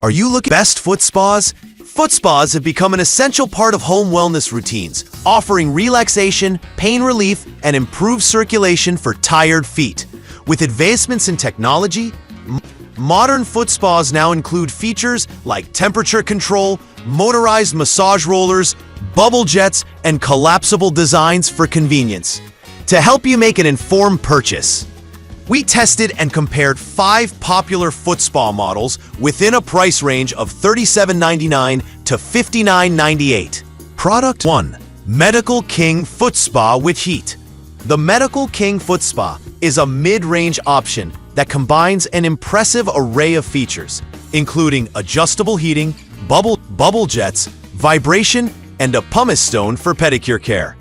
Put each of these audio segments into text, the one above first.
Are you looking for best foot spas? Foot spas have become an essential part of home wellness routines, offering relaxation, pain relief, and improved circulation for tired feet. With advancements in technology, modern foot spas now include features like temperature control, motorized massage rollers, bubble jets, and collapsible designs for convenience. To help you make an informed purchase, we tested and compared 5 popular foot spa models within a price range of $37.99 to $59.98. Product 1. Medical King Foot Spa with Heat. The Medical King Foot Spa is a mid-range option that combines an impressive array of features, including adjustable heating, bubble jets, vibration, and a pumice stone for pedicure care.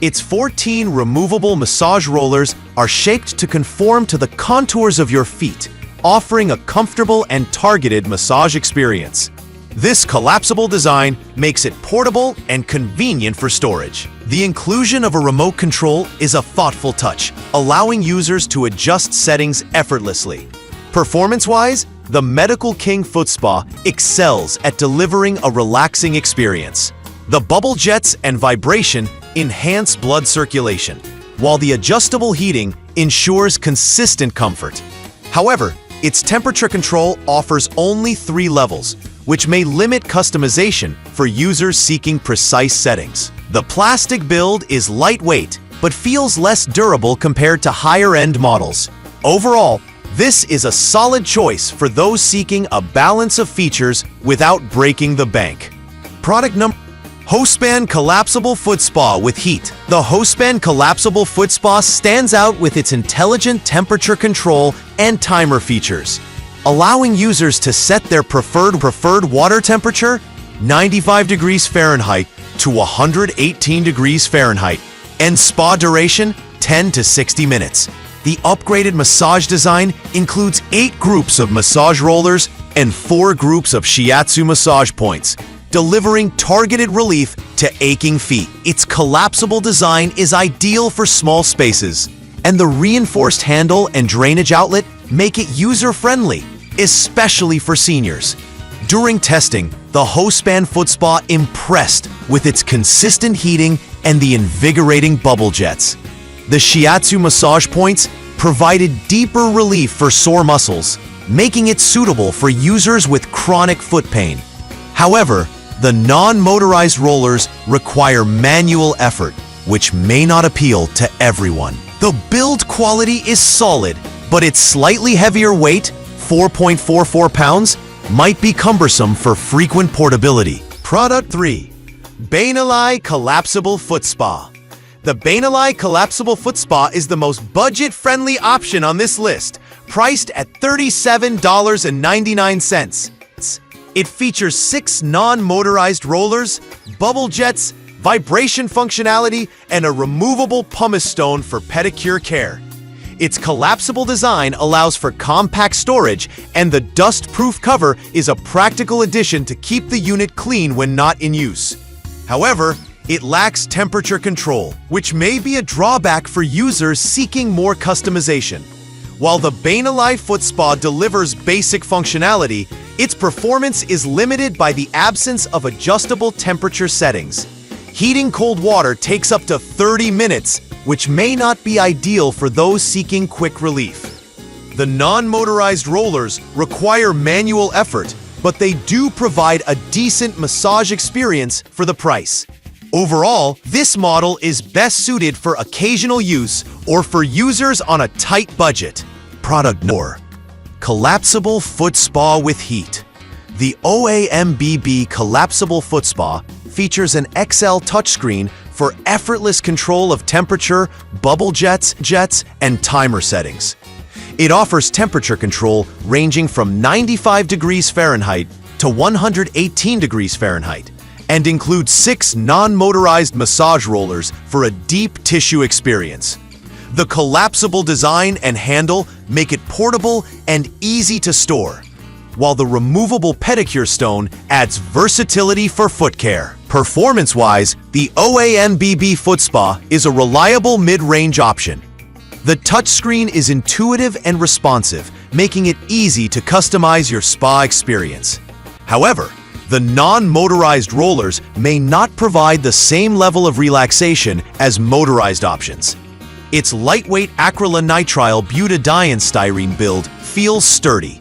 Its 14 removable massage rollers are shaped to conform to the contours of your feet, offering a comfortable and targeted massage experience. This collapsible design makes it portable and convenient for storage. The inclusion of a remote control is a thoughtful touch, allowing users to adjust settings effortlessly. Performance-wise, the Medical King Foot Spa excels at delivering a relaxing experience. The bubble jets and vibration enhance blood circulation, while the adjustable heating ensures consistent comfort. However, its temperature control offers only 3 levels, which may limit customization for users seeking precise settings. The plastic build is lightweight, but feels less durable compared to higher-end models. Overall, this is a solid choice for those seeking a balance of features without breaking the bank. Product number: Hostpan Collapsible Foot Spa with Heat. The Hostpan Collapsible Foot Spa stands out with its intelligent temperature control and timer features, allowing users to set their preferred water temperature 95 degrees Fahrenheit to 118 degrees Fahrenheit, and spa duration 10 to 60 minutes. The upgraded massage design includes 8 groups of massage rollers and 4 groups of Shiatsu massage points, delivering targeted relief to aching feet. Its collapsible design is ideal for small spaces, and the reinforced handle and drainage outlet make it user-friendly, especially for seniors. During testing, the Hostpan Foot Spa impressed with its consistent heating and the invigorating bubble jets. The Shiatsu massage points provided deeper relief for sore muscles, making it suitable for users with chronic foot pain. However, the non-motorized rollers require manual effort, which may not appeal to everyone. The build quality is solid, but its slightly heavier weight, 4.44 pounds, might be cumbersome for frequent portability. Product 3. Bayoli Collapsible Foot Spa. The Bayoli Collapsible Foot Spa is the most budget-friendly option on this list, priced at $37.99. It features 6 non-motorized rollers, bubble jets, vibration functionality, and a removable pumice stone for pedicure care. Its collapsible design allows for compact storage, and the dust-proof cover is a practical addition to keep the unit clean when not in use. However, it lacks temperature control, which may be a drawback for users seeking more customization. While the Bayoli Foot Spa delivers basic functionality, its performance is limited by the absence of adjustable temperature settings. Heating cold water takes up to 30 minutes, which may not be ideal for those seeking quick relief. The non-motorized rollers require manual effort, but they do provide a decent massage experience for the price. Overall, this model is best suited for occasional use or for users on a tight budget. Product number: Collapsible Foot Spa with Heat. The OMBBB Collapsible Foot Spa features an XL touchscreen for effortless control of temperature, bubble jets, and timer settings. It offers temperature control ranging from 95 degrees Fahrenheit to 118 degrees Fahrenheit, and includes 6 non-motorized massage rollers for a deep tissue experience. The collapsible design and handle make it portable and easy to store, while the removable pedicure stone adds versatility for foot care. Performance-wise, the OMBBB Foot Spa is a reliable mid-range option. The touchscreen is intuitive and responsive, making it easy to customize your spa experience. However, the non-motorized rollers may not provide the same level of relaxation as motorized options. Its lightweight acrylonitrile butadiene styrene build feels sturdy,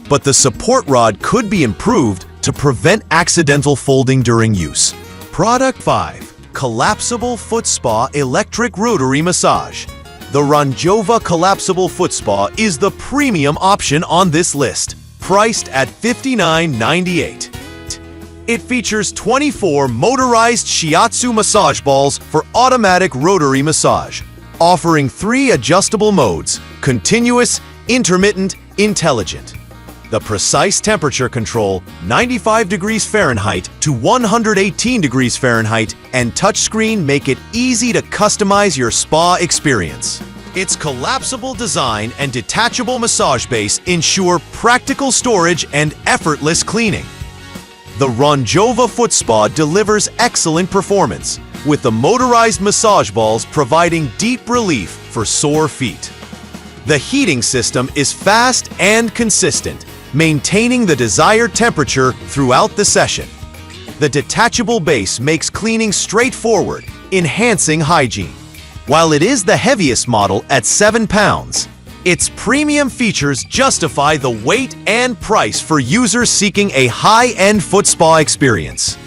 but the support rod could be improved to prevent accidental folding during use. Product 5. Collapsible Foot Spa Electric Rotary Massage. The Ronjova Collapsible Foot Spa is the premium option on this list, priced at $59.98. It features 24 motorized Shiatsu massage balls for automatic rotary massage, offering 3 adjustable modes: continuous, intermittent, intelligent. The precise temperature control, 95 degrees Fahrenheit to 118 degrees Fahrenheit, and touchscreen make it easy to customize your spa experience. Its collapsible design and detachable massage base ensure practical storage and effortless cleaning. The Ronjova Foot Spa delivers excellent performance, with the motorized massage balls providing deep relief for sore feet. The heating system is fast and consistent, maintaining the desired temperature throughout the session. The detachable base makes cleaning straightforward, enhancing hygiene. While it is the heaviest model at 7 pounds, its premium features justify the weight and price for users seeking a high-end foot spa experience.